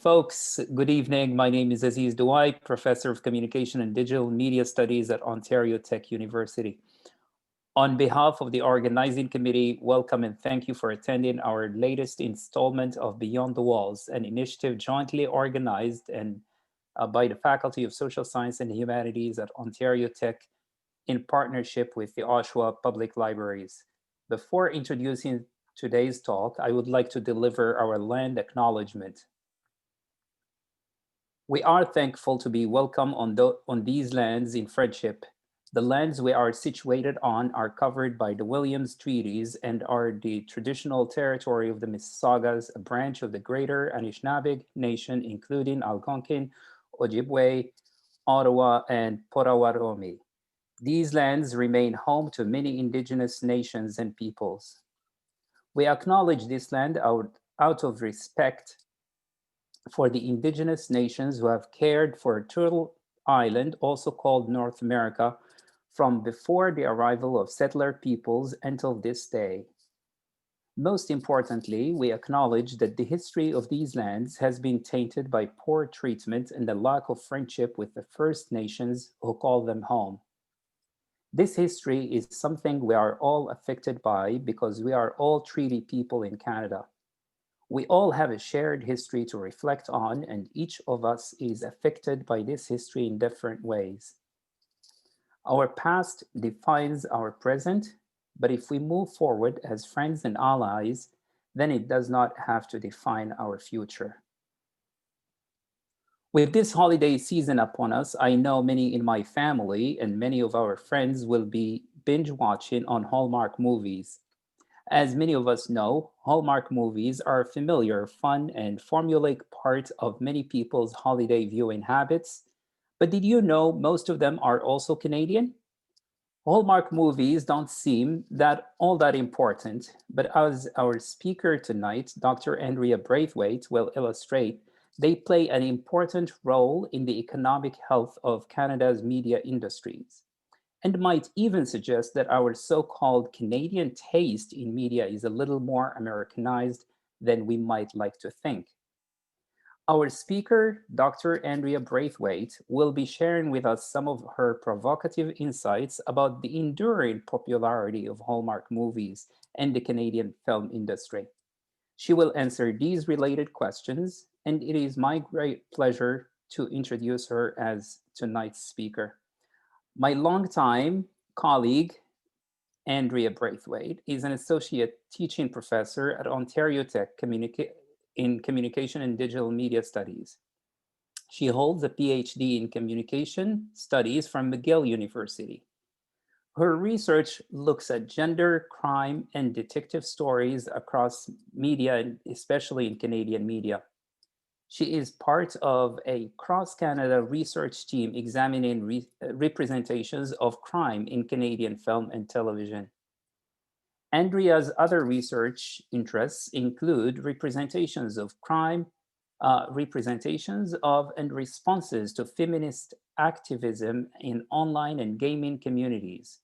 folks. Good evening. My name is Aziz Dwight, Professor of Communication and Digital Media Studies at Ontario Tech University. On behalf of the organizing committee, welcome and thank you for attending our latest installment of Beyond the Walls, an initiative jointly organized and by the Faculty of Social Science and Humanities at Ontario Tech in partnership with the Oshawa Public Libraries. Before introducing today's talk, I would like to deliver our land acknowledgement. We are thankful to be welcome on these lands in friendship. The lands we are situated on are covered by the Williams Treaties and are the traditional territory of the Mississaugas, a branch of the Greater Anishinaabe Nation, including Algonquin, Ojibwe, Ottawa, and Potawatomi. These lands remain home to many Indigenous nations and peoples. We acknowledge this land out of respect for the Indigenous nations who have cared for Turtle Island, also called North America, from before the arrival of settler peoples until this day. Most importantly, we acknowledge that the history of these lands has been tainted by poor treatment and the lack of friendship with the First Nations who call them home. This history is something we are all affected by because we are all treaty people in Canada. We all have a shared history to reflect on, and each of us is affected by this history in different ways. Our past defines our present, but if we move forward as friends and allies, then it does not have to define our future. With this holiday season upon us, I know many in my family and many of our friends will be binge watching on Hallmark movies. As many of us know, Hallmark movies are a familiar, fun, and formulaic part of many people's holiday viewing habits. But did you know most of them are also Canadian? Hallmark movies don't seem all that important, but as our speaker tonight, Dr. Andrea Braithwaite, will illustrate, they play an important role in the economic health of Canada's media industries, and might even suggest that our so-called Canadian taste in media is a little more Americanized than we might like to think. Our speaker, Dr. Andrea Braithwaite, will be sharing with us some of her provocative insights about the enduring popularity of Hallmark movies and the Canadian film industry. She will answer these related questions, and it is my great pleasure to introduce her as tonight's speaker. My longtime colleague, Andrea Braithwaite, is an associate teaching professor at Ontario Tech in Communication and Digital Media Studies. She holds a PhD in Communication Studies from McGill University. Her research looks at gender, crime, and detective stories across media, and especially in Canadian media. She is part of a cross-Canada research team examining representations of crime in Canadian film and television. Andrea's other research interests include representations of crime, representations of and responses to feminist activism in online and gaming communities.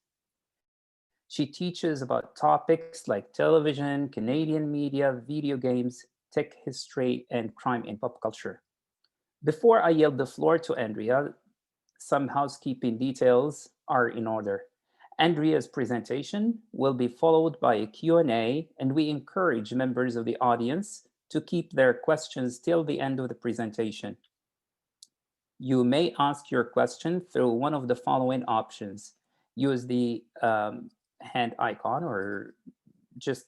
She teaches about topics like television, Canadian media, video games, tech history, and crime in pop culture. Before I yield the floor to Andrea, some housekeeping details are in order. Andrea's presentation will be followed by a Q&A, and we encourage members of the audience to keep their questions till the end of the presentation. You may ask your question through one of the following options. Use the hand icon, or just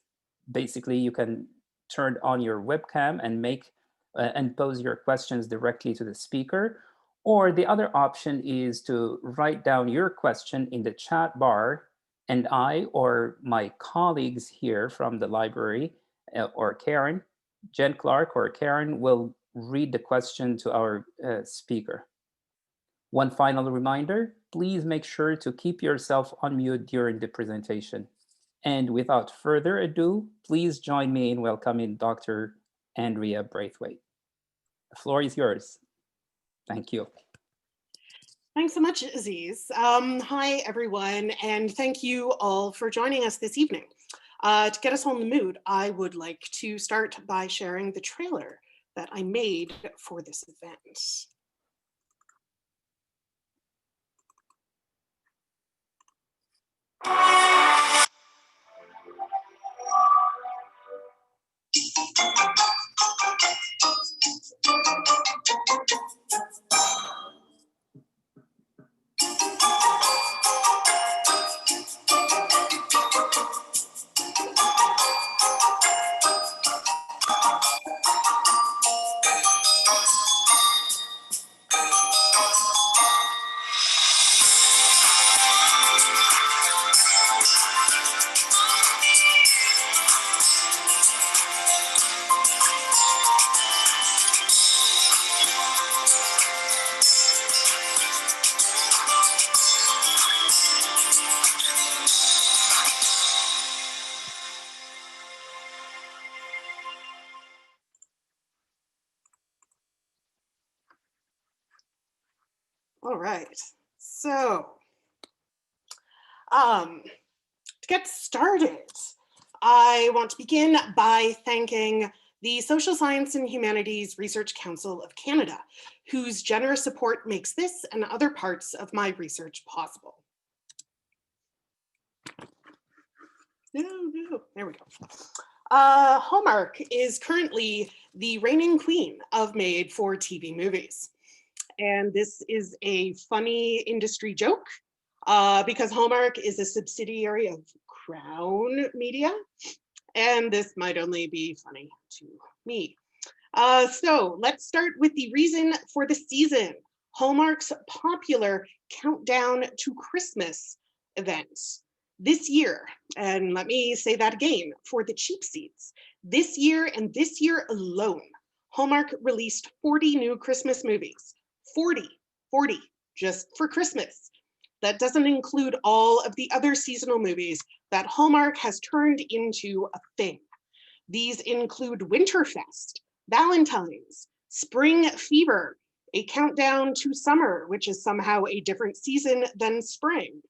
basically you can turn on your webcam and pose your questions directly to the speaker. Or the other option is to write down your question in the chat bar, and I or my colleagues here from the library, or Karen, Jen Clark or Karen, will read the question to our speaker. One final reminder, please make sure to keep yourself on mute during the presentation. And without further ado, please join me in welcoming Dr. Andrea Braithwaite. The floor is yours. Thank you. Thanks so much, Aziz. Hi, everyone, and thank you all for joining us this evening. To get us all in the mood, I would like to start by sharing the trailer that I made for this event. All right, so to get started, I want to begin by thanking the Social Science and Humanities Research Council of Canada, whose generous support makes this and other parts of my research possible. There we go. Hallmark is currently the reigning queen of made-for-TV movies. And this is a funny industry joke because Hallmark is a subsidiary of Crown Media, and this might only be funny to me. So let's start with the reason for the season, Hallmark's popular Countdown to Christmas event. This year, and let me say that again, for the cheap seats, this year and this year alone, Hallmark released 40 new Christmas movies. 40 just for Christmas. That doesn't include all of the other seasonal movies that Hallmark has turned into a thing. These include Winterfest, Valentine's, Spring Fever, A Countdown to Summer, which is somehow a different season than spring,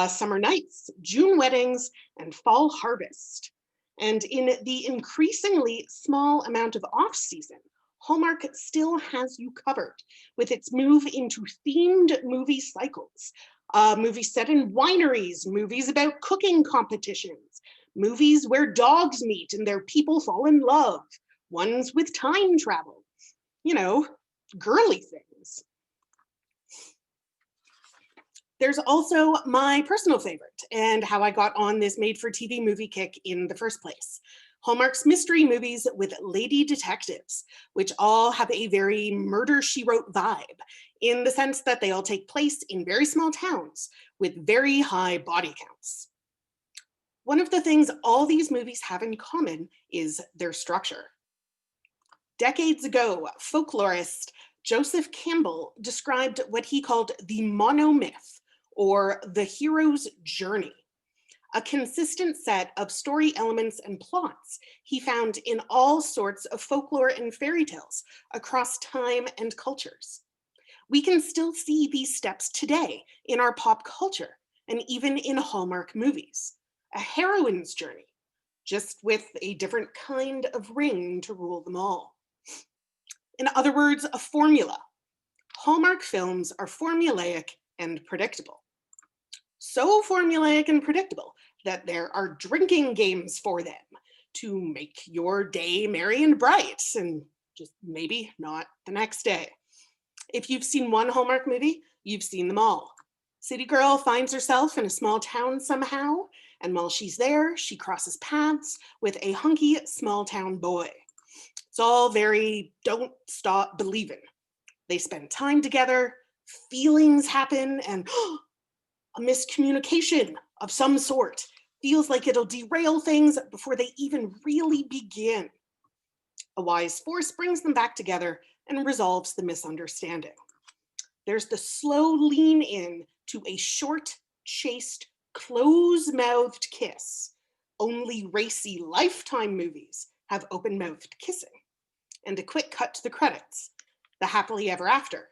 Summer Nights, June Weddings, and Fall Harvest. And in the increasingly small amount of off-season, Hallmark still has you covered with its move into themed movie cycles. Movies set in wineries, movies about cooking competitions, movies where dogs meet and their people fall in love, ones with time travel, you know, girly things. There's also my personal favorite and how I got on this made-for-TV movie kick in the first place. Hallmark's mystery movies with lady detectives, which all have a very Murder, She Wrote vibe, in the sense that they all take place in very small towns with very high body counts. One of the things all these movies have in common is their structure. Decades ago, folklorist Joseph Campbell described what he called the monomyth, or the hero's journey, a consistent set of story elements and plots he found in all sorts of folklore and fairy tales across time and cultures. We can still see these steps today in our pop culture and even in Hallmark movies. A heroine's journey, just with a different kind of ring to rule them all. In other words, a formula. Hallmark films are formulaic and predictable. So formulaic and predictable that there are drinking games for them to make your day merry and bright, and just maybe not the next day. If you've seen one Hallmark movie, you've seen them all. City girl finds herself in a small town somehow, and while she's there, she crosses paths with a hunky small town boy. It's all very don't stop believing. They spend time together, feelings happen, and a miscommunication of some sort feels like it'll derail things before they even really begin. A wise force brings them back together and resolves the misunderstanding. There's the slow lean in to a short, chaste, close-mouthed kiss. Only racy Lifetime movies have open-mouthed kissing. And a quick cut to the credits. The happily ever after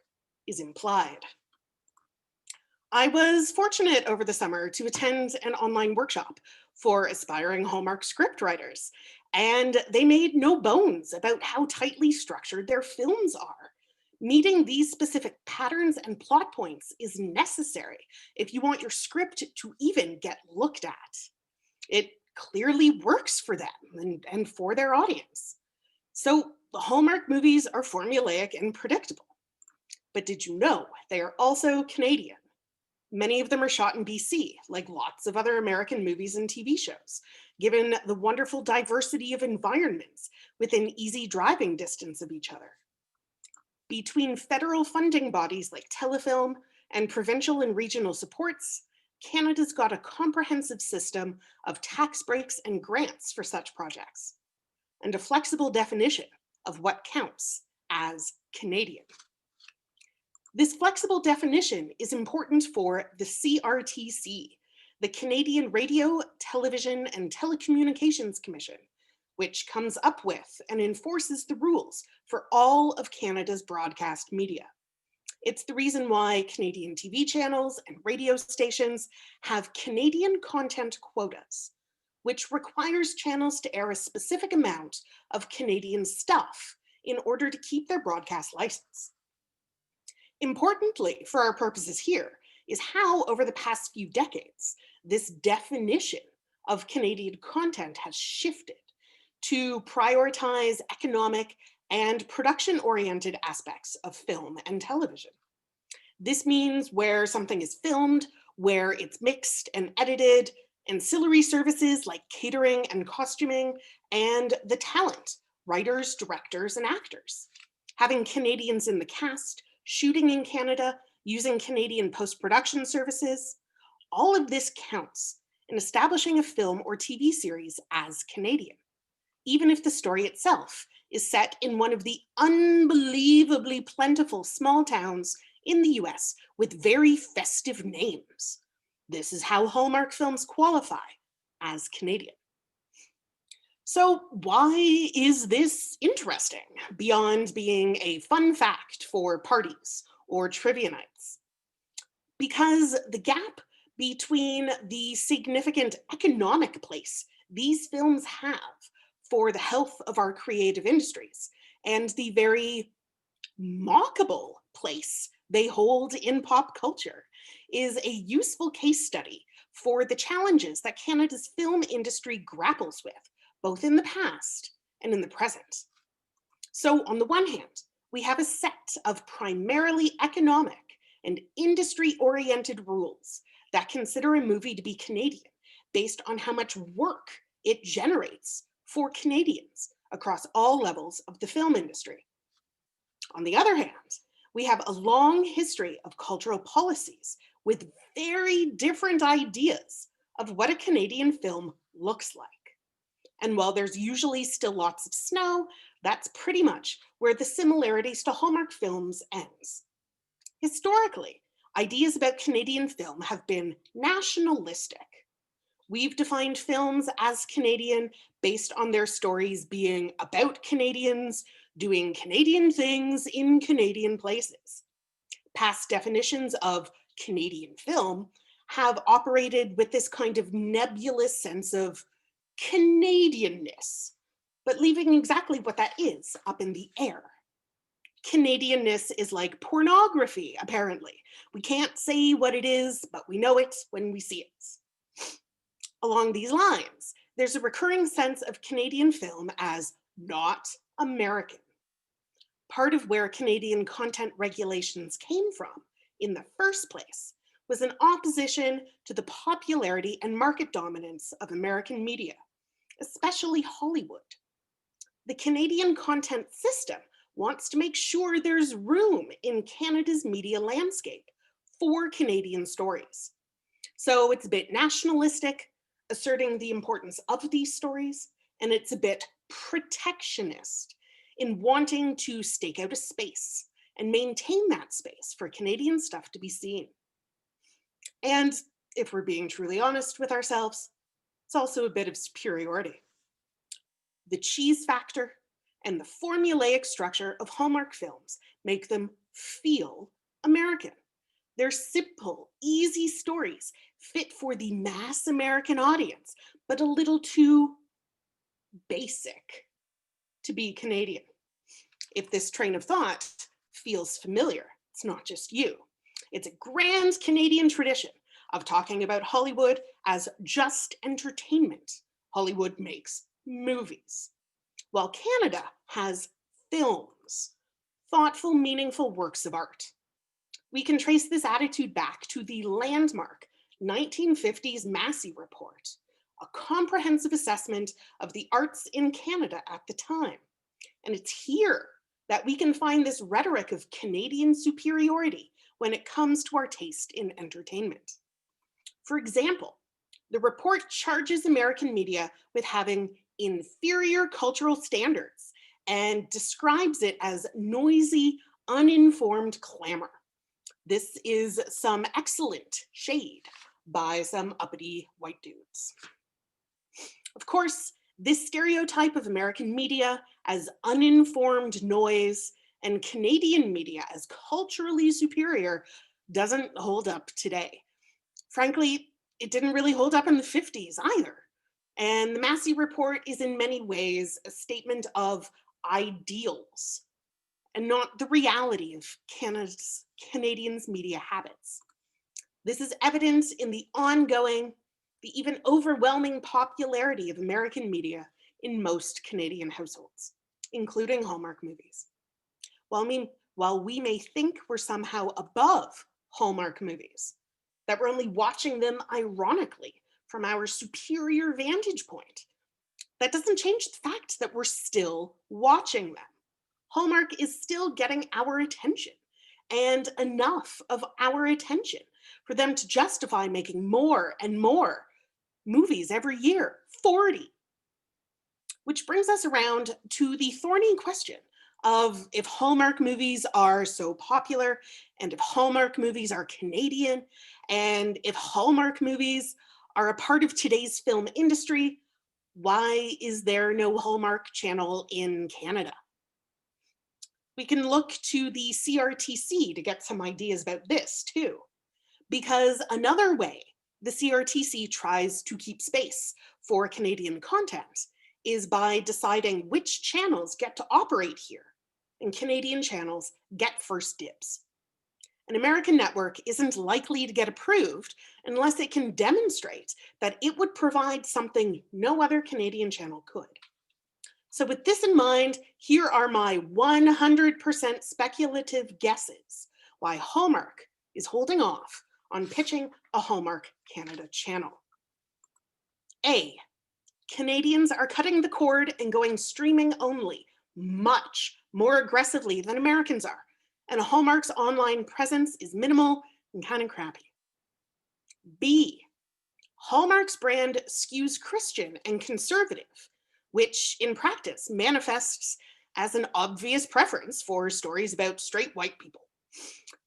is implied. I was fortunate over the summer to attend an online workshop for aspiring Hallmark scriptwriters, And they made no bones about how tightly structured their films are. Meeting these specific patterns and plot points is necessary if you want your script to even get looked at. It clearly works for them and for their audience. So the Hallmark movies are formulaic and predictable. But did you know they are also Canadian? Many of them are shot in BC, like lots of other American movies and TV shows, given the wonderful diversity of environments within easy driving distance of each other. Between federal funding bodies like Telefilm and provincial and regional supports, Canada's got a comprehensive system of tax breaks and grants for such projects, and a flexible definition of what counts as Canadian. This flexible definition is important for the CRTC, the Canadian Radio, Television and Telecommunications Commission, which comes up with and enforces the rules for all of Canada's broadcast media. It's the reason why Canadian TV channels and radio stations have Canadian content quotas, which requires channels to air a specific amount of Canadian stuff in order to keep their broadcast license. Importantly, for our purposes here, is how over the past few decades, this definition of Canadian content has shifted to prioritize economic and production-oriented aspects of film and television. This means where something is filmed, where it's mixed and edited, ancillary services like catering and costuming, and the talent, writers, directors, and actors. Having Canadians in the cast, shooting in Canada, using Canadian post-production services, all of this counts in establishing a film or TV series as Canadian, even if the story itself is set in one of the unbelievably plentiful small towns in the US with very festive names. This is how Hallmark films qualify as Canadian. So why is this interesting beyond being a fun fact for parties or trivia nights? Because the gap between the significant economic place these films have for the health of our creative industries and the very mockable place they hold in pop culture is a useful case study for the challenges that Canada's film industry grapples with, both in the past and in the present. So on the one hand, we have a set of primarily economic and industry-oriented rules that consider a movie to be Canadian based on how much work it generates for Canadians across all levels of the film industry. On the other hand, we have a long history of cultural policies with very different ideas of what a Canadian film looks like. And while there's usually still lots of snow, that's pretty much where the similarities to Hallmark films ends. Historically, ideas about Canadian film have been nationalistic. We've defined films as Canadian based on their stories being about Canadians, doing Canadian things in Canadian places. Past definitions of Canadian film have operated with this kind of nebulous sense of Canadianness, but leaving exactly what that is up in the air. Canadianness is like pornography, apparently. We can't say what it is, but we know it when we see it. Along these lines, there's a recurring sense of Canadian film as not American. Part of where Canadian content regulations came from in the first place was an opposition to the popularity and market dominance of American media, especially Hollywood. The Canadian content system wants to make sure there's room in Canada's media landscape for Canadian stories. So it's a bit nationalistic, asserting the importance of these stories, and it's a bit protectionist in wanting to stake out a space and maintain that space for Canadian stuff to be seen. And if we're being truly honest with ourselves, it's also a bit of superiority. The cheese factor and the formulaic structure of Hallmark films make them feel American. They're simple, easy stories fit for the mass American audience, but a little too basic to be Canadian. If this train of thought feels familiar, it's not just you. It's a grand Canadian tradition of talking about Hollywood as just entertainment. Hollywood makes movies, while Canada has films, thoughtful, meaningful works of art. We can trace this attitude back to the landmark 1950s Massey Report, a comprehensive assessment of the arts in Canada at the time. And it's here that we can find this rhetoric of Canadian superiority when it comes to our taste in entertainment. For example, the report charges American media with having inferior cultural standards and describes it as noisy, uninformed clamor. This is some excellent shade by some uppity white dudes. Of course, this stereotype of American media as uninformed noise and Canadian media as culturally superior doesn't hold up today. Frankly, it didn't really hold up in the 50s either. And the Massey Report is in many ways a statement of ideals and not the reality of Canadians' media habits. This is evident in the ongoing, the even overwhelming popularity of American media in most Canadian households, including Hallmark movies. While we may think we're somehow above Hallmark movies, that we're only watching them ironically from our superior vantage point, that doesn't change the fact that we're still watching them. Hallmark is still getting our attention, and enough of our attention for them to justify making more and more movies every year, 40. Which brings us around to the thorny question of if Hallmark movies are so popular, and if Hallmark movies are Canadian, and if Hallmark movies are a part of today's film industry, why is there no Hallmark Channel in Canada? We can look to the CRTC to get some ideas about this too, because another way the CRTC tries to keep space for Canadian content is by deciding which channels get to operate here, and Canadian channels get first dibs. An American network isn't likely to get approved unless it can demonstrate that it would provide something no other Canadian channel could. So with this in mind, here are my 100% speculative guesses why Hallmark is holding off on pitching a Hallmark Canada channel. A, Canadians are cutting the cord and going streaming only much more aggressively than Americans are, and Hallmark's online presence is minimal and kind of crappy. B, Hallmark's brand skews Christian and conservative, which in practice manifests as an obvious preference for stories about straight white people.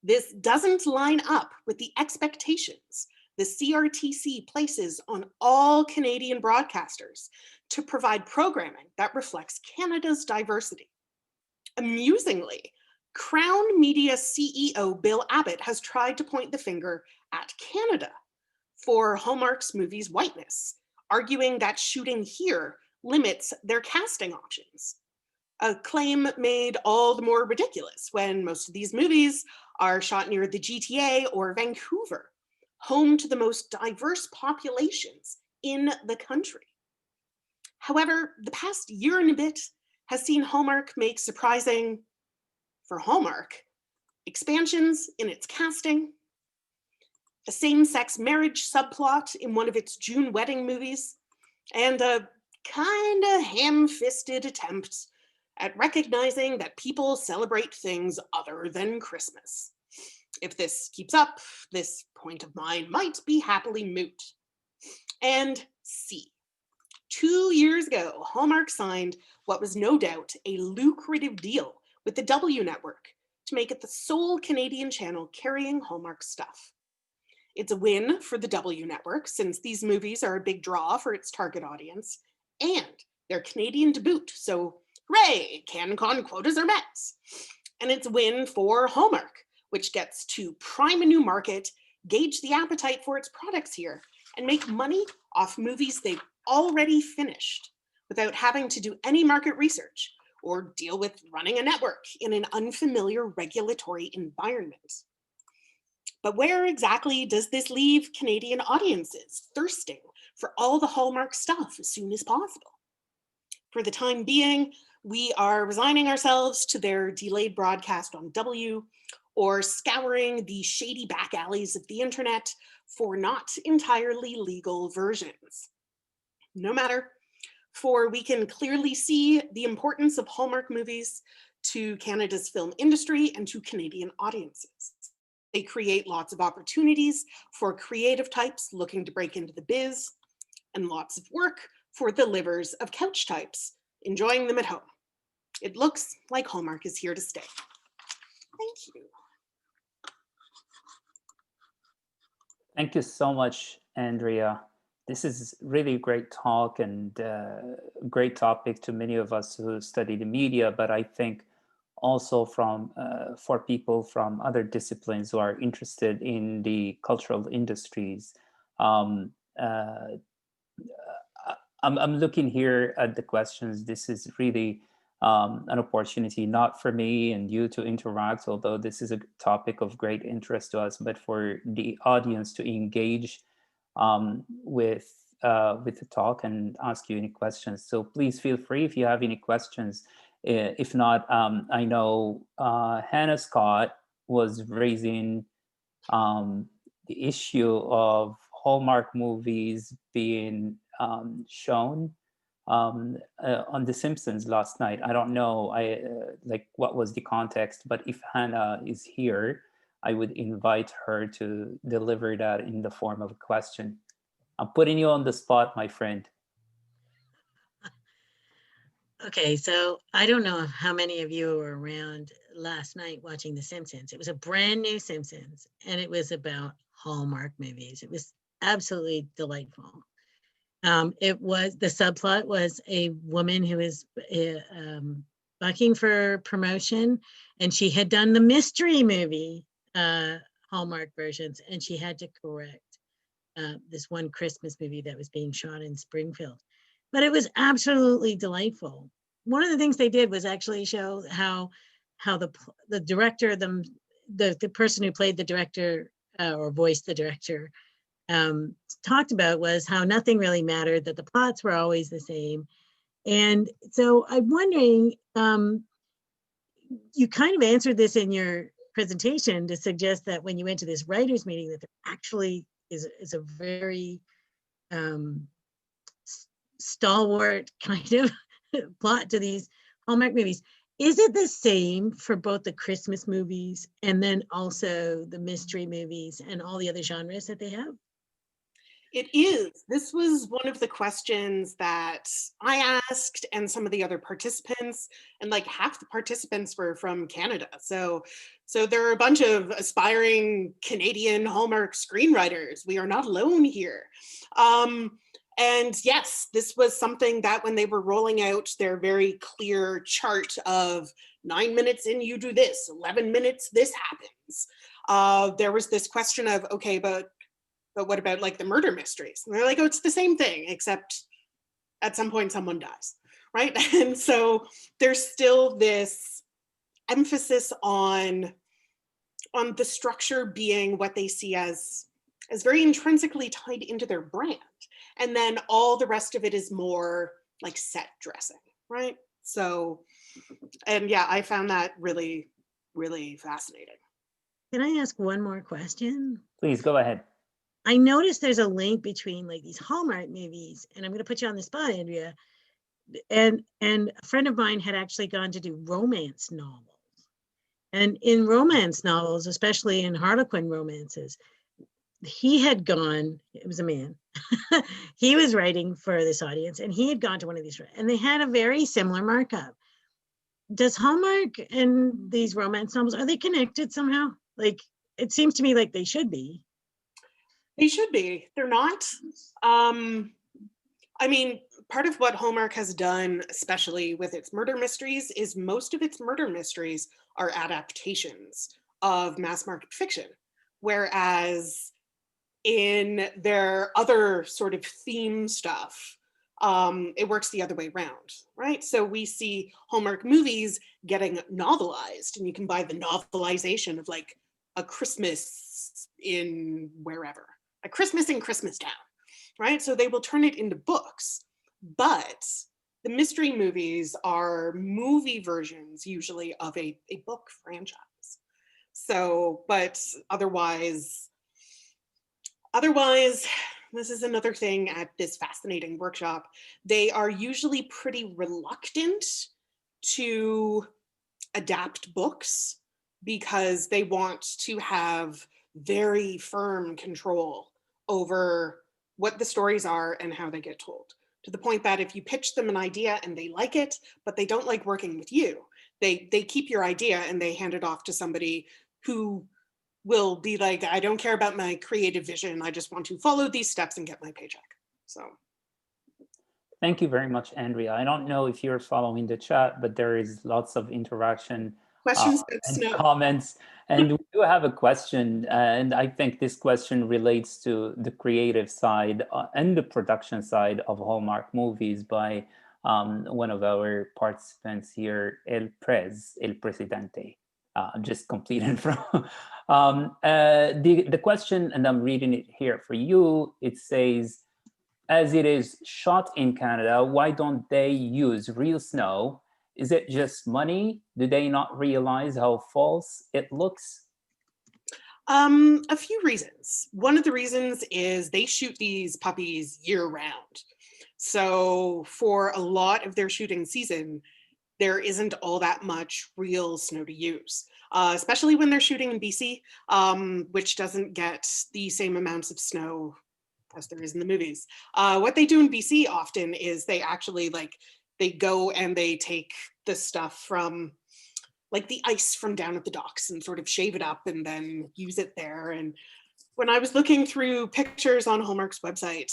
This doesn't line up with the expectations the CRTC places on all Canadian broadcasters to provide programming that reflects Canada's diversity. Amusingly, Crown Media CEO Bill Abbott has tried to point the finger at Canada for Hallmark's movies' whiteness, arguing that shooting here limits their casting options. A claim made all the more ridiculous when most of these movies are shot near the GTA or Vancouver, home to the most diverse populations in the country. However, the past year and a bit has seen Hallmark make surprising, for Hallmark, expansions in its casting, a same-sex marriage subplot in one of its June wedding movies, and a kinda ham-fisted attempt at recognizing that people celebrate things other than Christmas. If this keeps up, this point of mine might be happily moot. And C, 2 years ago, Hallmark signed what was no doubt a lucrative deal with the W Network to make it the sole Canadian channel carrying Hallmark stuff. It's a win for the W Network, since these movies are a big draw for its target audience, and they're Canadian to boot, so hooray, CanCon quotas are met. And it's a win for Hallmark, which gets to prime a new market, gauge the appetite for its products here, and make money off movies they've already finished, without having to do any market research or deal with running a network in an unfamiliar regulatory environment. But where exactly does this leave Canadian audiences thirsting for all the Hallmark stuff as soon as possible? For the time being, we are resigning ourselves to their delayed broadcast on W, or scouring the shady back alleys of the internet for not entirely legal versions. No matter, for we can clearly see the importance of Hallmark movies to Canada's film industry and to Canadian audiences. They create lots of opportunities for creative types looking to break into the biz, and lots of work for the livers of couch types enjoying them at home. It looks like Hallmark is here to stay. Thank you. Thank you so much, Andrea. This is really a great talk and great topic to many of us who study the media, but I think also for people from other disciplines who are interested in the cultural industries. Um, uh, I'm looking here at the questions. This is really an opportunity, not for me and you to interact, although this is a topic of great interest to us, but for the audience to engage with the talk and ask you any questions. So please feel free if you have any questions. If not, I know Hannah Scott was raising the issue of Hallmark movies being shown on The Simpsons last night. I don't know, like what was the context, but if Hannah is here, I would invite her to deliver that in the form of a question. I'm putting you on the spot, my friend. Okay, so I don't know how many of you were around last night watching The Simpsons. It was a brand new Simpsons, and it was about Hallmark movies. It was absolutely delightful. The subplot was a woman who was bucking for promotion, and she had done the mystery movie Hallmark versions, and she had to correct this one Christmas movie that was being shot in Springfield. But it was absolutely delightful. One of the things they did was actually show how the director, the person who played the director or voiced the director, talked about was how nothing really mattered, that the plots were always the same. And so I'm wondering, you kind of answered this in your presentation to suggest that when you went to this writers meeting, that there actually is a very stalwart kind of plot to these Hallmark movies. Is it the same for both the Christmas movies and then also the mystery movies and all the other genres that they have? It is. This was one of the questions that I asked and some of the other participants, and like half the participants were from Canada. So there are a bunch of aspiring Canadian Hallmark screenwriters. We are not alone here. And yes, this was something that when they were rolling out their very clear chart of 9 minutes in, you do this, 11 minutes, this happens. There was this question of, okay, but what about like the murder mysteries? And they're like, oh, it's the same thing, except at some point someone dies, right? And so there's still this emphasis on the structure being what they see as very intrinsically tied into their brand. And then all the rest of it is more like set dressing, right? So, and yeah, I found that really, really fascinating. Can I ask one more question? Please go ahead. I noticed there's a link between like these Hallmark movies, and I'm going to put you on the spot, Andrea. And a friend of mine had actually gone to do romance novels. And in romance novels, especially in Harlequin romances, he had gone, it was a man, he was writing for this audience, and he had gone to one of these, and they had a very similar markup. Does Hallmark and these romance novels, are they connected somehow? Like, it seems to me like they should be. They should be. They're not. I mean, part of what Hallmark has done, especially with its murder mysteries, is most of its murder mysteries are adaptations of mass market fiction. Whereas in their other sort of theme stuff, it works the other way around, right? So we see Hallmark movies getting novelized, and you can buy the novelization of like A Christmas in wherever, A Christmas in Christmastown, right? So they will turn it into books, but the mystery movies are movie versions usually of a book franchise. So, but otherwise, this is another thing at this fascinating workshop. They are usually pretty reluctant to adapt books because they want to have very firm control over what the stories are and how they get told. To the point that if you pitch them an idea and they like it, but they don't like working with you, they keep your idea and they hand it off to somebody who will be like, I don't care about my creative vision. I just want to follow these steps and get my paycheck. So Thank you very much, Andrea. I don't know if you're following the chat, but there is lots of interaction questions about and snow. comments. And we do have a question, and I think this question relates to the creative side and the production side of Hallmark movies by one of our participants here, El Presidente. Just completed from the question, and I'm reading it here for you. It says, as it is shot in Canada, why don't they use real snow? Is it just money? Do they not realize how false it looks? A few reasons. One of the reasons is they shoot these puppies year round. So for a lot of their shooting season, there isn't all that much real snow to use, especially when they're shooting in BC, which doesn't get the same amounts of snow as there is in the movies. What they do in BC often is they actually they go and they take the stuff from like the ice from down at the docks and sort of shave it up and then use it there. And when I was looking through pictures on Hallmark's website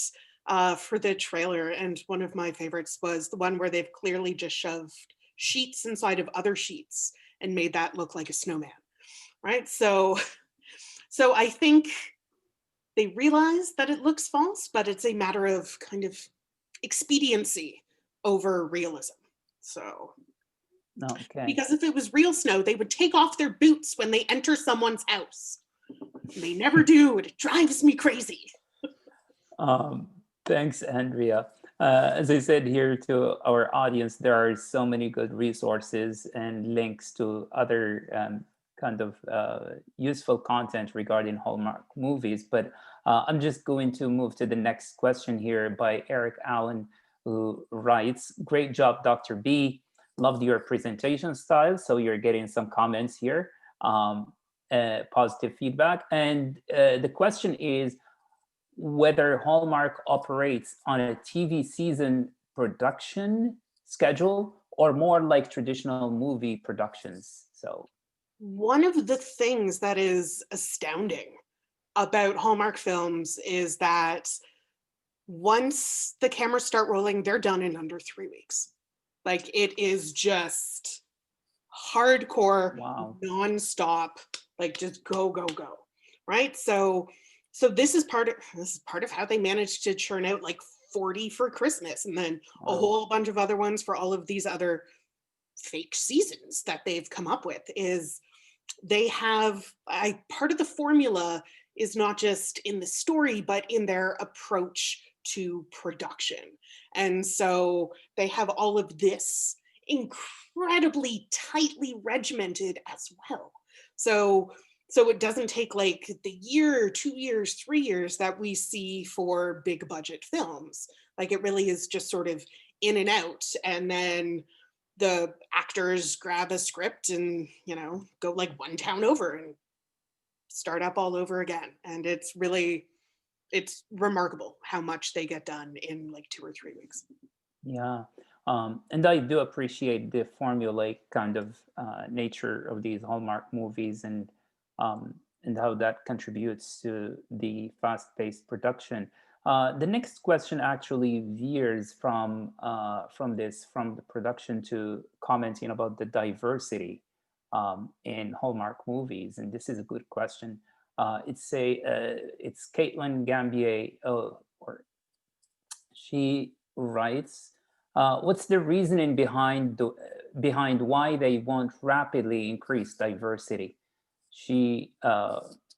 for the trailer, and one of my favorites was the one where they've clearly just shoved sheets inside of other sheets and made that look like a snowman, right? So I think they realize that it looks false, but it's a matter of kind of expediency over realism. So, Okay. because if it was real snow, they would take off their boots when they enter someone's house. They never do, and it drives me crazy. Thanks, Andrea. As I said here to our audience, there are so many good resources and links to other kind of useful content regarding Hallmark movies. But I'm just going to move to the next question here by Eric Allen, who writes, "Great job, Dr. B. Loved your presentation style." So you're getting some comments here, positive feedback. And the question is whether Hallmark operates on a TV season production schedule or more like traditional movie productions. So one of the things that is astounding about Hallmark films is that once the cameras start rolling, they're done in under 3 weeks. Like it is just hardcore, wow, nonstop, like just go, go, go. Right. So this is part of how they managed to churn out like 40 for Christmas and then a wow. whole bunch of other ones for all of these other fake seasons that they've come up with. Is they have part of the formula is not just in the story, but in their approach to production. And so they have all of this incredibly tightly regimented as well. So it doesn't take like the year, 2 years, 3 years that we see for big budget films. Like it really is just sort of in and out. And then the actors grab a script and, go like one town over and start up all over again. And it's remarkable how much they get done in like 2 or 3 weeks. Yeah. And I do appreciate the formulaic kind of nature of these Hallmark movies and how that contributes to the fast-paced production. The next question actually veers from the production to commenting about the diversity in Hallmark movies, and this is a good question. It's Caitlin Gambier, or she writes, what's the reasoning behind why they want rapidly increase diversity?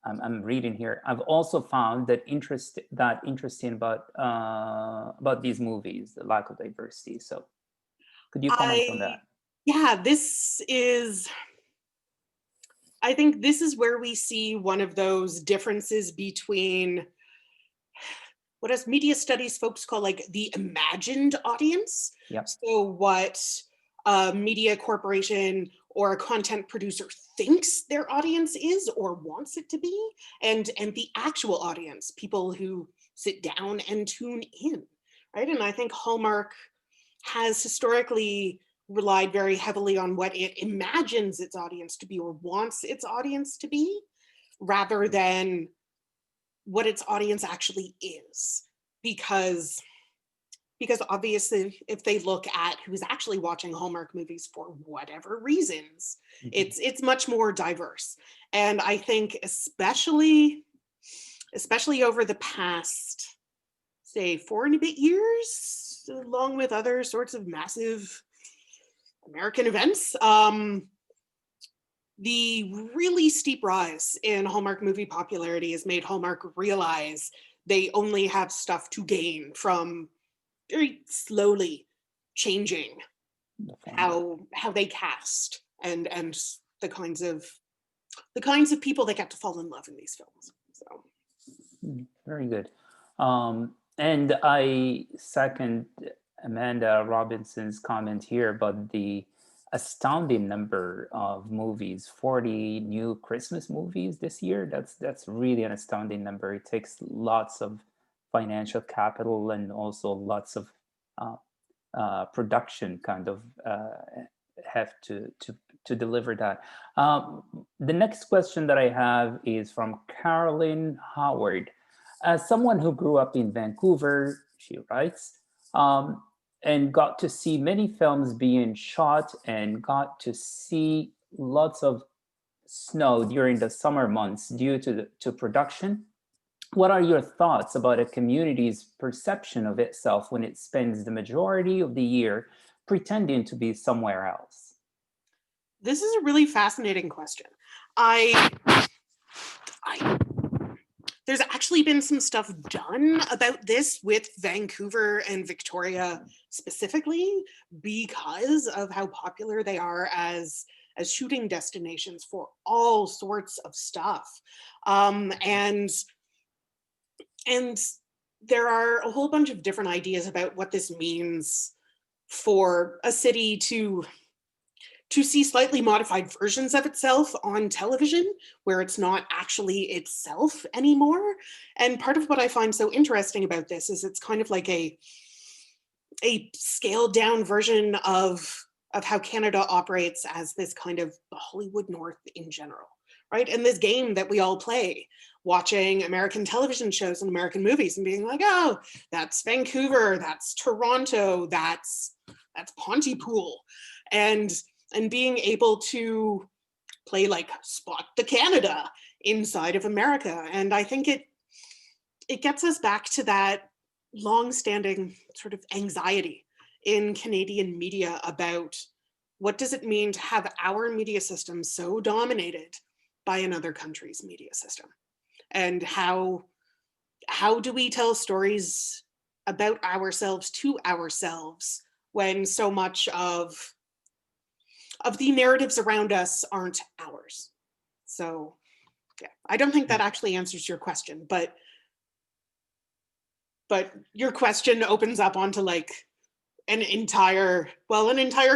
I'm reading here. I've also found that interesting about these movies, the lack of diversity. So, could you comment on I that? yeah, I think this is where we see one of those differences between what as media studies folks call like the imagined audience. Yep. So what a media corporation or a content producer thinks their audience is or wants it to be, and the actual audience, people who sit down and tune in, right? And I think Hallmark has historically relied very heavily on what it imagines its audience to be or wants its audience to be, rather than what its audience actually is. Because obviously if they look at who's actually watching Hallmark movies for whatever reasons, Mhm. it's much more diverse. And I think especially over the past, say, 4 and a bit years, along with other sorts of massive American events, the really steep rise in Hallmark movie popularity has made Hallmark realize they only have stuff to gain from very slowly changing The format. how they cast and the kinds of people that get to fall in love in these films. So Very good. And I second Amanda Robinson's comment here about the astounding number of movies, 40 new Christmas movies this year. That's really an astounding number. It takes lots of financial capital and also lots of uh, production kind of have to deliver that. The next question that I have is from Carolyn Howard. As someone who grew up in Vancouver, she writes, and got to see many films being shot and got to see lots of snow during the summer months due to production. What are your thoughts about a community's perception of itself when it spends the majority of the year pretending to be somewhere else? this is a really fascinating question. I there's actually been some stuff done about this with Vancouver and Victoria specifically because of how popular they are as shooting destinations for all sorts of stuff. And there are a whole bunch of different ideas about what this means for a city to see slightly modified versions of itself on television where it's not actually itself anymore. And part of what I find so interesting about this is it's kind of like a scaled down version of how Canada operates as this kind of Hollywood North in general, right? And this game that we all play, watching American television shows and American movies and being like, oh, that's Vancouver, that's Toronto, that's Pontypool. And being able to play like Spot the Canada inside of America. And I think it gets us back to that long-standing sort of anxiety in Canadian media about what does it mean to have our media system so dominated by another country's media system, and how do we tell stories about ourselves to ourselves when so much of the narratives around us aren't ours. So yeah, I don't think that actually answers your question, but your question opens up onto like an entire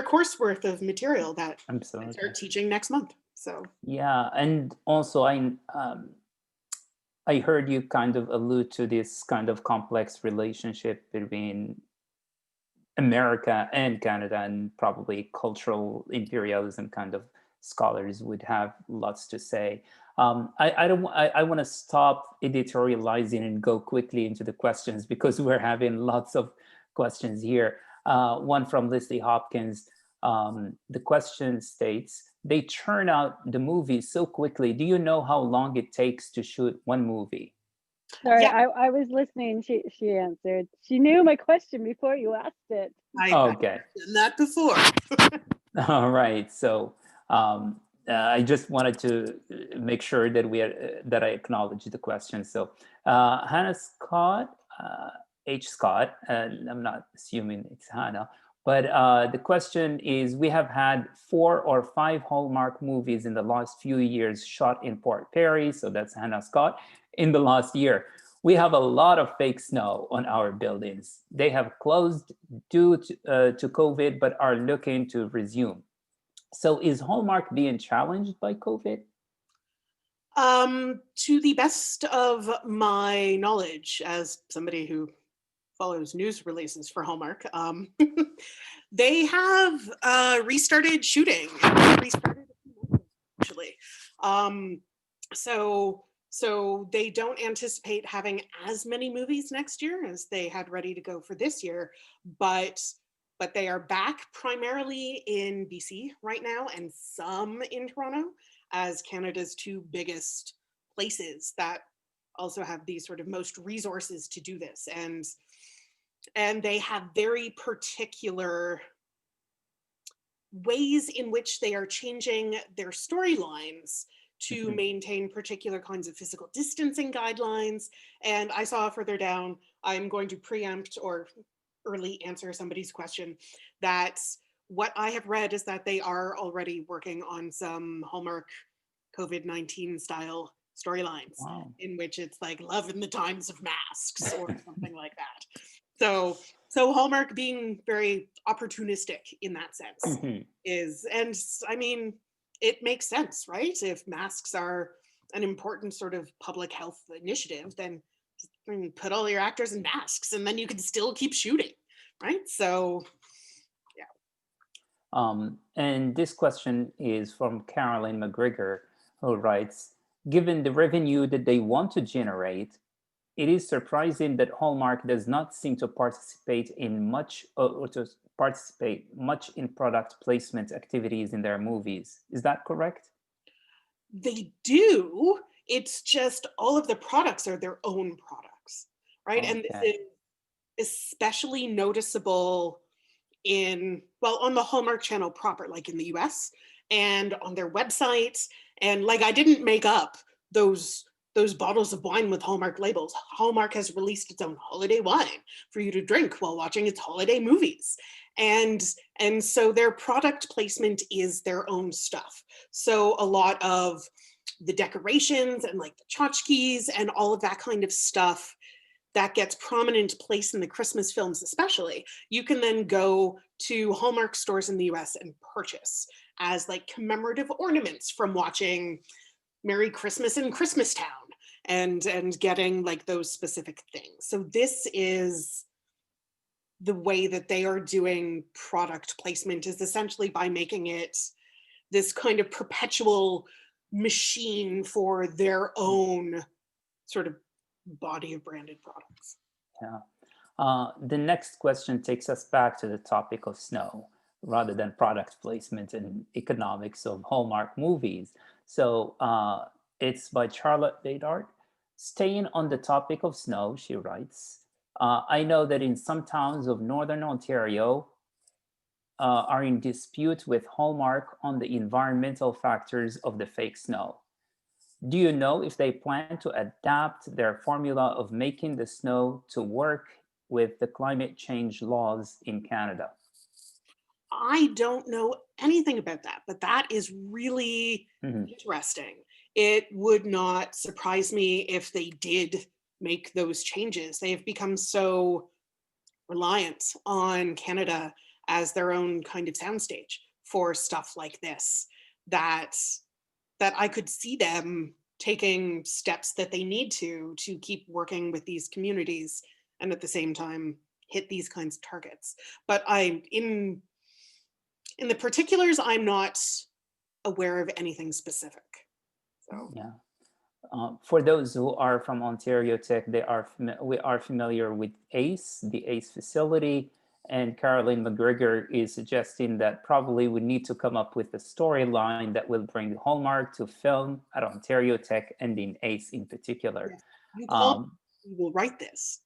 course worth of material that I Absolutely. start teaching next month. So Yeah, and also I heard you kind of allude to this kind of complex relationship between America and Canada, and probably cultural imperialism kind of scholars would have lots to say. I don't. I want to stop editorializing and go quickly into the questions because we're having lots of questions here. One from Leslie Hopkins. The question states, "They churn out the movies so quickly. Do you know how long it takes to shoot one movie?" Sorry, Yeah, I was listening. She answered. She knew my question before you asked it. I've Okay. done that before. All right. So I just wanted to make sure that that I acknowledge the question. So Hannah Scott, H. Scott, and I'm not assuming it's Hannah, but the question is: we have had 4 or 5 Hallmark movies in the last few years shot in Port Perry. So that's Hannah Scott. In the last year, we have a lot of fake snow on our buildings. They have closed due to COVID, but are looking to resume. So is Hallmark being challenged by COVID? To the best of my knowledge, as somebody who follows news releases for Hallmark, they have restarted shooting. Restarted actually. So they don't anticipate having as many movies next year as they had ready to go for this year, but they are back primarily in BC right now and some in Toronto as Canada's 2 biggest places that also have these sort of most resources to do this. And they have very particular ways in which they are changing their storylines to maintain particular kinds of physical distancing guidelines. And I saw further down, I'm going to preempt or early answer somebody's question, that what I have read is that they are already working on some Hallmark COVID-19 style storylines. Wow. In which it's like love in the times of masks or something like that. So Hallmark being very opportunistic in that sense is, and I mean, it makes sense, right? If masks are an important sort of public health initiative, then just put all your actors in masks and then you can still keep shooting, right? So And this question is from Caroline McGregor, who writes, given the revenue that they want to generate, it is surprising that Hallmark does not seem to participate in much or to participate much in product placement activities in their movies. Is that correct? they do. It's just all of the products are their own products, right? And this Okay. is especially noticeable on the Hallmark Channel proper, like in the US and on their website. And like, I didn't make up those bottles of wine with Hallmark labels. Hallmark has released its own holiday wine for you to drink while watching its holiday movies. And so their product placement is their own stuff. So a lot of the decorations and like the tchotchkes and all of that kind of stuff that gets prominent place in the Christmas films especially, you can then go to Hallmark stores in the US and purchase as like commemorative ornaments from watching Merry Christmas in Christmastown and getting like those specific things. So this is the way that they are doing product placement, is essentially by making it this kind of perpetual machine for their own sort of body of branded products. Yeah. The next question takes us back to the topic of snow rather than product placement and economics of Hallmark movies. So it's by Charlotte Baydart. Staying on the topic of snow, she writes, I know that in some towns of Northern Ontario are in dispute with Hallmark on the environmental factors of the fake snow. Do you know if they plan to adapt their formula of making the snow to work with the climate change laws in Canada? I don't know anything about that, but that is really interesting. It would not surprise me if they did make those changes. They have become so reliant on Canada as their own kind of soundstage for stuff like this that I could see them taking steps that they need to keep working with these communities and at the same time hit these kinds of targets. But in the particulars, I'm not aware of anything specific. So Yeah. For those who are from Ontario Tech, we are familiar with ACE, the ACE facility, and Caroline McGregor is suggesting that probably we need to come up with a storyline that will bring Hallmark to film at Ontario Tech and in ACE in particular. you call we will write this.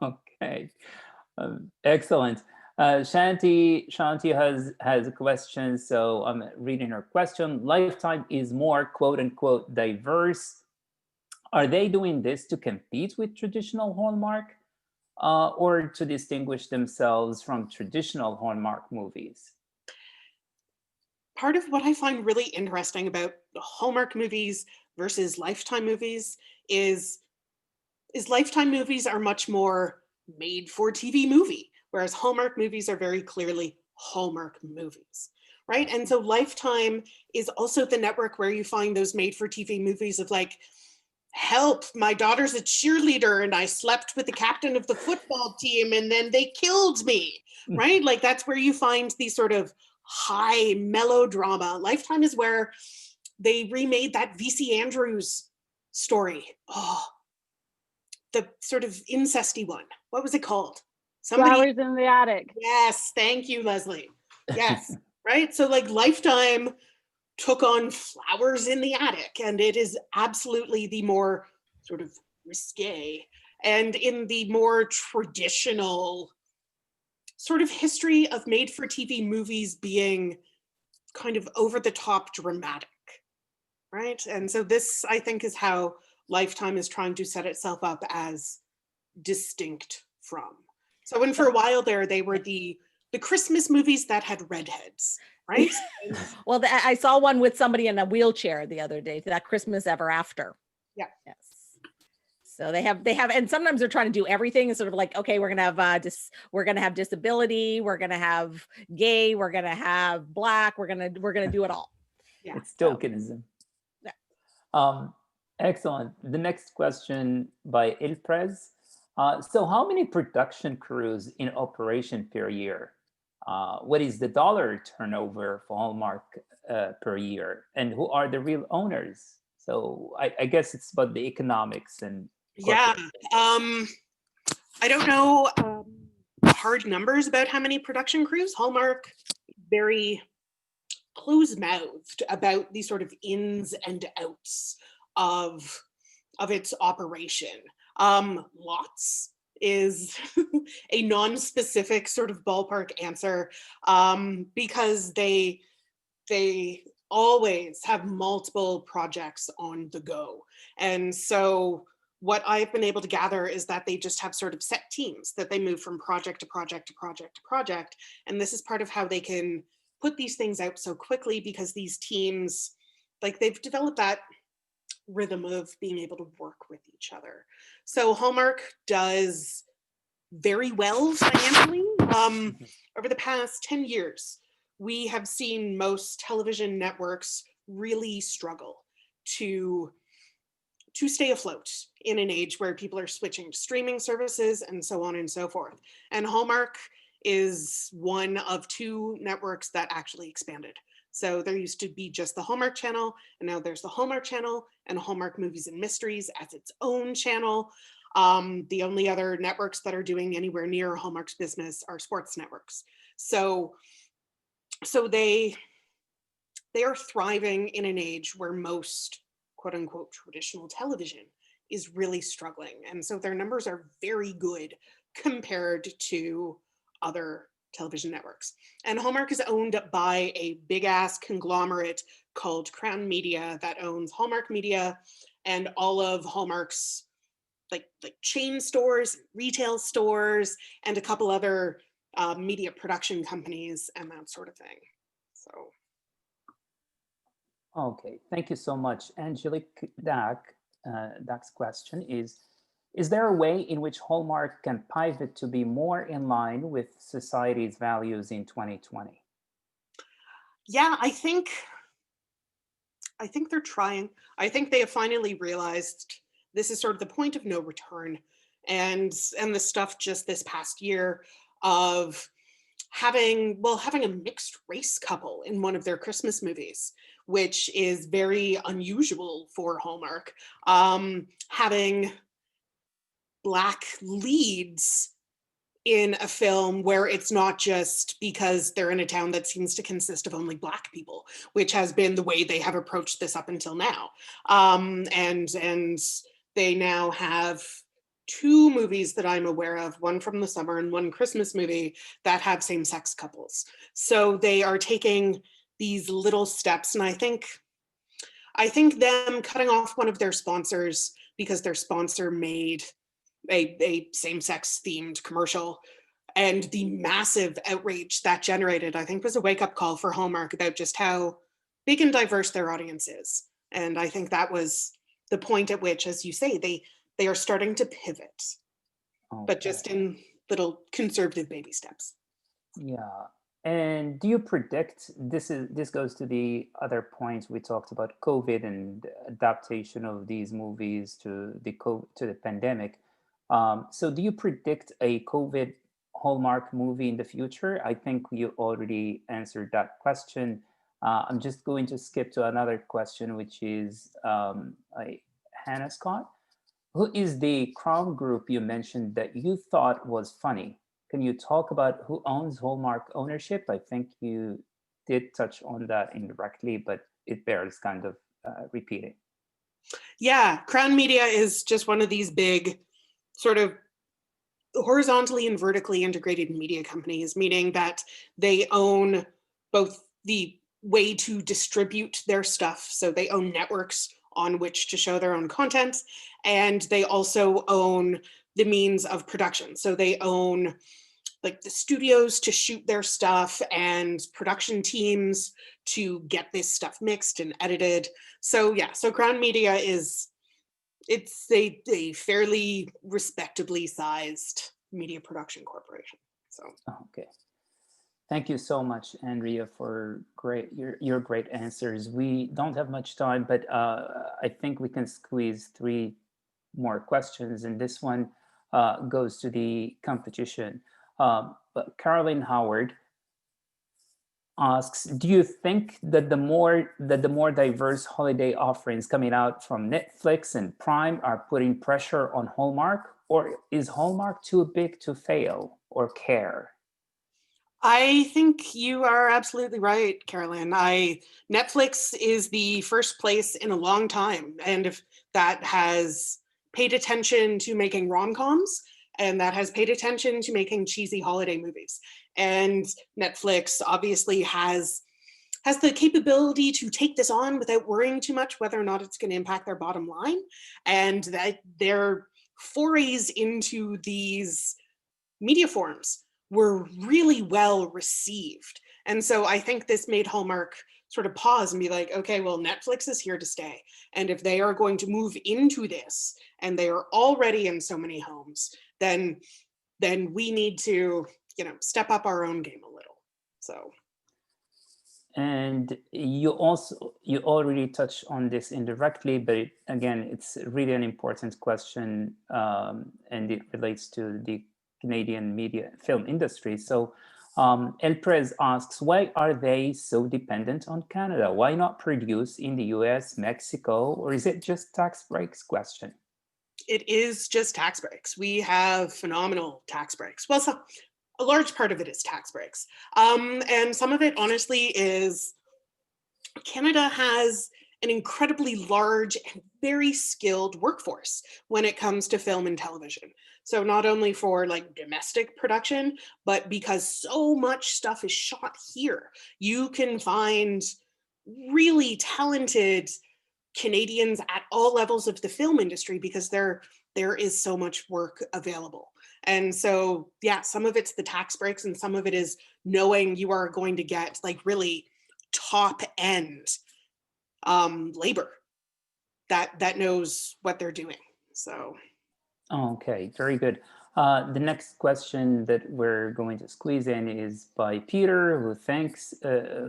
Okay, excellent. Shanti has a question, so I'm reading her question. Lifetime is more quote unquote diverse. Are they doing this to compete with traditional Hallmark, or to distinguish themselves from traditional Hallmark movies? Part of what I find really interesting about Hallmark movies versus Lifetime movies is Lifetime movies are much more made for TV movie, whereas Hallmark movies are very clearly Hallmark movies, right? And so Lifetime is also the network where you find those made for TV movies of like, help, my daughter's a cheerleader and I slept with the captain of the football team and then they killed me, right? Like that's where you find these sort of high melodrama. Lifetime is where they remade that VC Andrews story. Oh, the sort of incesty one. What was it called? Flowers in the Attic. Yes, thank you, Leslie. Yes, right? So like Lifetime took on Flowers in the Attic, and it is absolutely the more sort of risque and in the more traditional sort of history of made-for-TV movies being kind of over-the-top dramatic, right? And so this, I think, is how Lifetime is trying to set itself up as distinct from. So, and for a while there, they were the Christmas movies that had redheads, right? Well, I saw one with somebody in a wheelchair the other day, that Christmas Ever After. Yeah. Yes. So they have, and sometimes they're trying to do everything. It's sort of like, okay, we're gonna have disability, we're gonna have gay, we're gonna have black, we're gonna do it all. Yeah. It's tokenism. Yeah. Excellent. The next question by Ilprez. So how many production crews in operation per year? What is the dollar turnover for Hallmark per year? And who are the real owners? So I guess it's about the economics and yeah. I don't know hard numbers about how many production crews. Hallmark very close-mouthed about the sort of ins and outs of its operation. Lots is a non-specific sort of ballpark answer, because they always have multiple projects on the go. And so what I've been able to gather is that they just have sort of set teams that they move from project to project to project to project. And this is part of how they can put these things out so quickly, because these teams, like they've developed that rhythm of being able to work with each other. So Hallmark does very well financially. Over the past 10 years, we have seen most television networks really struggle to stay afloat in an age where people are switching to streaming services and so on and so forth. And Hallmark is one of 2 networks that actually expanded. So there used to be just the Hallmark Channel, and now there's the Hallmark Channel and Hallmark Movies and Mysteries as its own channel. The only other networks that are doing anywhere near Hallmark's business are sports networks. So they are thriving in an age where most quote unquote traditional television is really struggling. And so their numbers are very good compared to other television networks. And Hallmark is owned by a big ass conglomerate called Crown Media that owns Hallmark Media and all of Hallmark's like chain stores, retail stores, and a couple other media production companies and that sort of thing. So. Okay, thank you so much. Angelique Dak's question is there a way in which Hallmark can pivot to be more in line with society's values in 2020? Yeah, I think they're trying. I think they have finally realized this is sort of the point of no return. And the stuff just this past year of having a mixed race couple in one of their Christmas movies, which is very unusual for Hallmark. Having Black leads in a film where it's not just because they're in a town that seems to consist of only Black people, which has been the way they have approached this up until now. And they now have 2 movies that I'm aware of, one from the summer and one Christmas movie, that have same-sex couples. So they are taking these little steps, and I think them cutting off one of their sponsors because their sponsor made a same-sex themed commercial, and the massive outrage that generated, I think, was a wake-up call for Hallmark about just how big and diverse their audience is. And I think that was the point at which, as you say, they are starting to pivot, but just in little conservative baby steps. Yeah. And do you predict, this goes to the other points we talked about, COVID and adaptation of these movies to the pandemic. So do you predict a COVID Hallmark movie in the future? I think you already answered that question. I'm just going to skip to another question, which is Hannah Scott. Who is the Crown Group you mentioned that you thought was funny? Can you talk about who owns Hallmark ownership? I think you did touch on that indirectly, but it bears kind of repeating. Yeah, Crown Media is just one of these big sort of horizontally and vertically integrated media companies, meaning that they own both the way to distribute their stuff. So they own networks on which to show their own content, and they also own the means of production. So they own like the studios to shoot their stuff and production teams to get this stuff mixed and edited. So yeah, so Crown Media it's a fairly respectably sized media production corporation. So okay. Thank you so much, Andrea, for your great answers. We don't have much time, but I think we can squeeze 3 more questions, and this one goes to the competition. But Caroline Howard asks, do you think that the more diverse holiday offerings coming out from Netflix and Prime are putting pressure on Hallmark, or is Hallmark too big to fail or care? I think you are absolutely right, Carolyn. Netflix is the first place in a long time, and if that has paid attention to making rom-coms, and that has paid attention to making cheesy holiday movies. And Netflix obviously has the capability to take this on without worrying too much whether or not it's going to impact their bottom line, and that their forays into these media forms were really well received. And so I think this made Hallmark sort of pause and be like, okay, well, Netflix is here to stay. And if they are going to move into this and they are already in so many homes, then we need to, step up our own game a little. So. And you already touched on this indirectly, but again, it's really an important question, and it relates to the Canadian media film industry. So El Prez asks, why are they so dependent on Canada? Why not produce in the US, Mexico, or is it just tax breaks question? It is just tax breaks. We have phenomenal tax breaks. Well, so a large part of it is tax breaks. And some of it, honestly, is Canada has an incredibly large and very skilled workforce when it comes to film and television. So not only for like domestic production, but because so much stuff is shot here, you can find really talented Canadians at all levels of the film industry because there is so much work available. And so, yeah, some of it's the tax breaks and some of it is knowing you are going to get like really top end labor that knows what they're doing. So. Okay, very good. The next question that we're going to squeeze in is by Peter,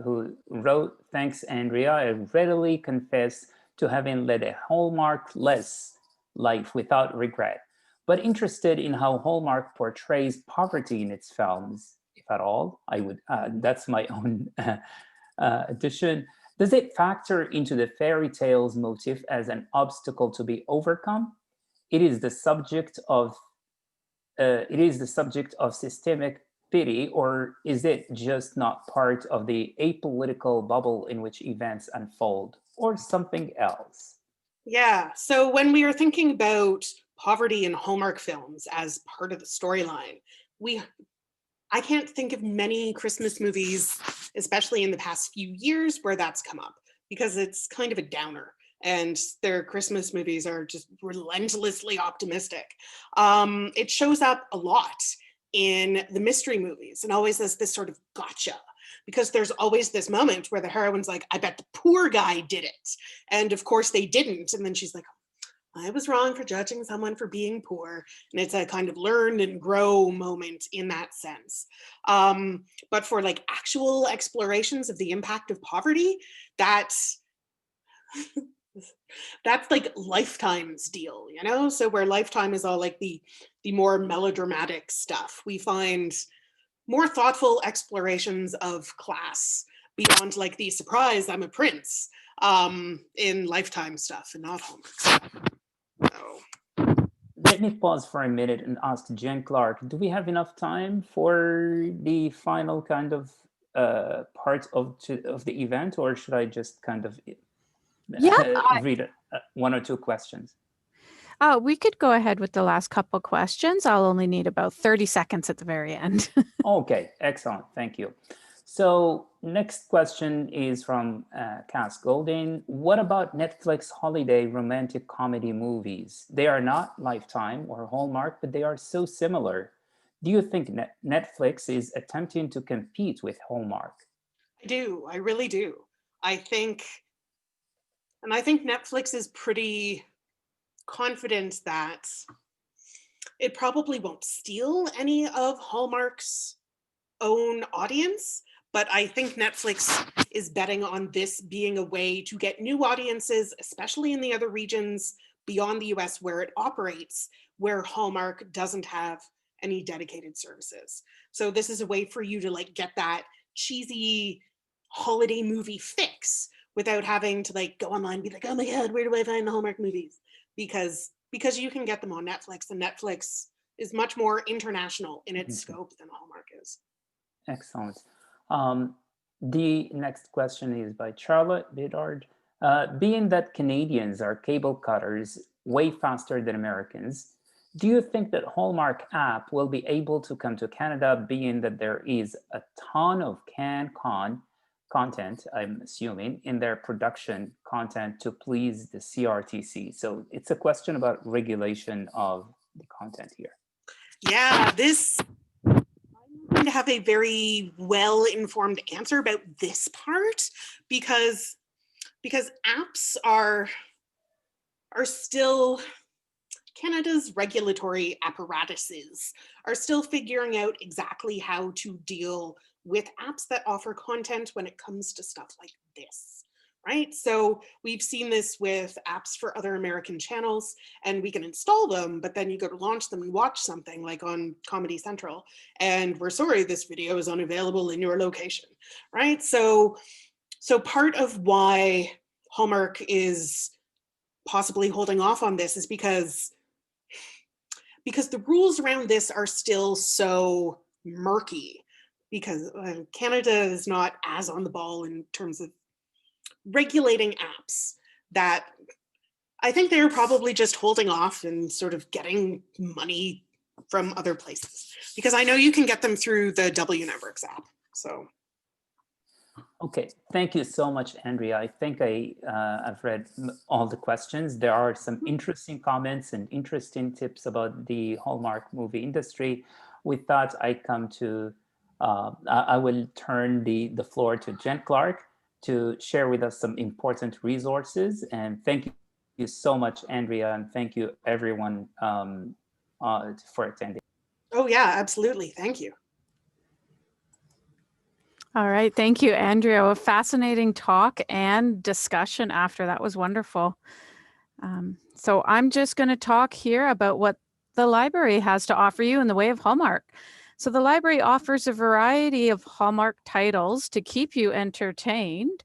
who wrote, "Thanks, Andrea. I readily confess to having led a Hallmark-less life without regret, but interested in how Hallmark portrays poverty in its films, if at all." I would. That's my own addition. Does it factor into the fairy tales motif as an obstacle to be overcome? It is the subject of systemic pity, or is it just not part of the apolitical bubble in which events unfold, or something else? Yeah. So when we are thinking about poverty in Hallmark films as part of the storyline, I can't think of many Christmas movies, especially in the past few years, where that's come up because it's kind of a downer. And their Christmas movies are just relentlessly optimistic. It shows up a lot in the mystery movies and always as this sort of gotcha, because there's always this moment where the heroine's like, I bet the poor guy did it. And of course they didn't. And then she's like, I was wrong for judging someone for being poor. And it's a kind of learn and grow moment in that sense. But for like actual explorations of the impact of poverty, that's like Lifetime's deal, you know? So where Lifetime is all like the more melodramatic stuff, we find more thoughtful explorations of class beyond like the surprise, I'm a prince, in Lifetime stuff and not Hallmark stuff. So. Let me pause for a minute and ask Jen Clark, do we have enough time for the final kind of part of the event, or should I just kind of read one or two questions? We could go ahead with the last couple questions. I'll only need about 30 seconds at the very end. Okay, excellent. Thank you. So next question is from Cass Golding. What about Netflix holiday romantic comedy movies? They are not Lifetime or Hallmark, but they are so similar. Do you think Netflix is attempting to compete with Hallmark? I do. I really do. I think Netflix is pretty confident that it probably won't steal any of Hallmark's own audience, but I think Netflix is betting on this being a way to get new audiences, especially in the other regions beyond the US where it operates, where Hallmark doesn't have any dedicated services. So this is a way for you to like get that cheesy holiday movie fix without having to like go online and be like, oh my God, where do I find the Hallmark movies? Because you can get them on Netflix, and Netflix is much more international in its scope than Hallmark is. Excellent. The next question is by Charlotte Bedard. Being that Canadians are cable cutters way faster than Americans, do you think that Hallmark app will be able to come to Canada, being that there is a ton of CanCon content, I'm assuming, in their production content to please the CRTC? So it's a question about regulation of the content here. Yeah, I'm going to have a very well-informed answer about this part because apps are still, Canada's regulatory apparatuses are still figuring out exactly how to deal with apps that offer content when it comes to stuff like this, right? So we've seen this with apps for other American channels, and we can install them, but then you go to launch them and watch something like on Comedy Central, and we're sorry, this video is unavailable in your location, right? So part of why Hallmark is possibly holding off on this is because the rules around this are still so murky, because Canada is not as on the ball in terms of regulating apps, that I think they're probably just holding off and sort of getting money from other places, because I know you can get them through the W Networks app. So. Okay, thank you so much, Andrea. I think I've read all the questions. There are some interesting comments and interesting tips about the Hallmark movie industry. With that, I will turn the floor to Jen Clark to share with us some important resources. And thank you so much, Andrea, and thank you everyone for attending. Oh yeah, absolutely. Thank you. All right. Thank you, Andrea. A fascinating talk and discussion after. That was wonderful. So I'm just going to talk here about what the library has to offer you in the way of Hallmark. So the library offers a variety of Hallmark titles to keep you entertained.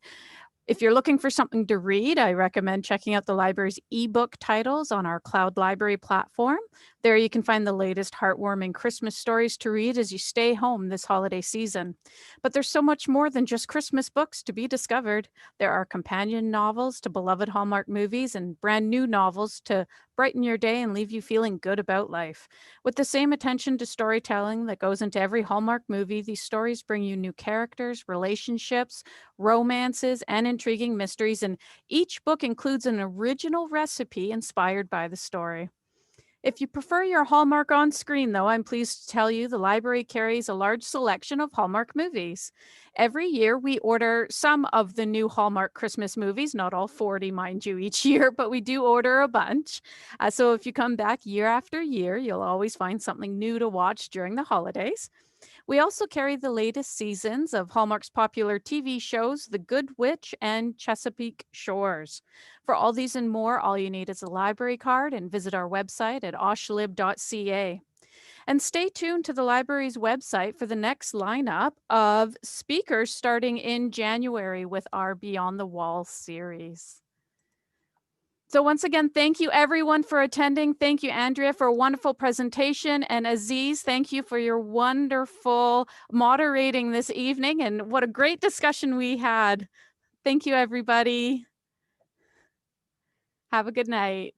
If you're looking for something to read, I recommend checking out the library's ebook titles on our cloud library platform. There you can find the latest heartwarming Christmas stories to read as you stay home this holiday season. But there's so much more than just Christmas books to be discovered. There are companion novels to beloved Hallmark movies and brand new novels to brighten your day and leave you feeling good about life. With the same attention to storytelling that goes into every Hallmark movie, these stories bring you new characters, relationships, romances, and intriguing mysteries, and each book includes an original recipe inspired by the story. If you prefer your Hallmark on screen, though, I'm pleased to tell you the library carries a large selection of Hallmark movies. Every year, we order some of the new Hallmark Christmas movies, not all 40, mind you, each year, but we do order a bunch. So if you come back year after year, you'll always find something new to watch during the holidays. We also carry the latest seasons of Hallmark's popular TV shows, The Good Witch and Chesapeake Shores. For all these and more, all you need is a library card and visit our website at oshlib.ca. And stay tuned to the library's website for the next lineup of speakers starting in January with our Beyond the Wall series. So once again, thank you everyone for attending. Thank you, Andrea, for a wonderful presentation. And Aziz, thank you for your wonderful moderating this evening. And what a great discussion we had. Thank you, everybody. Have a good night.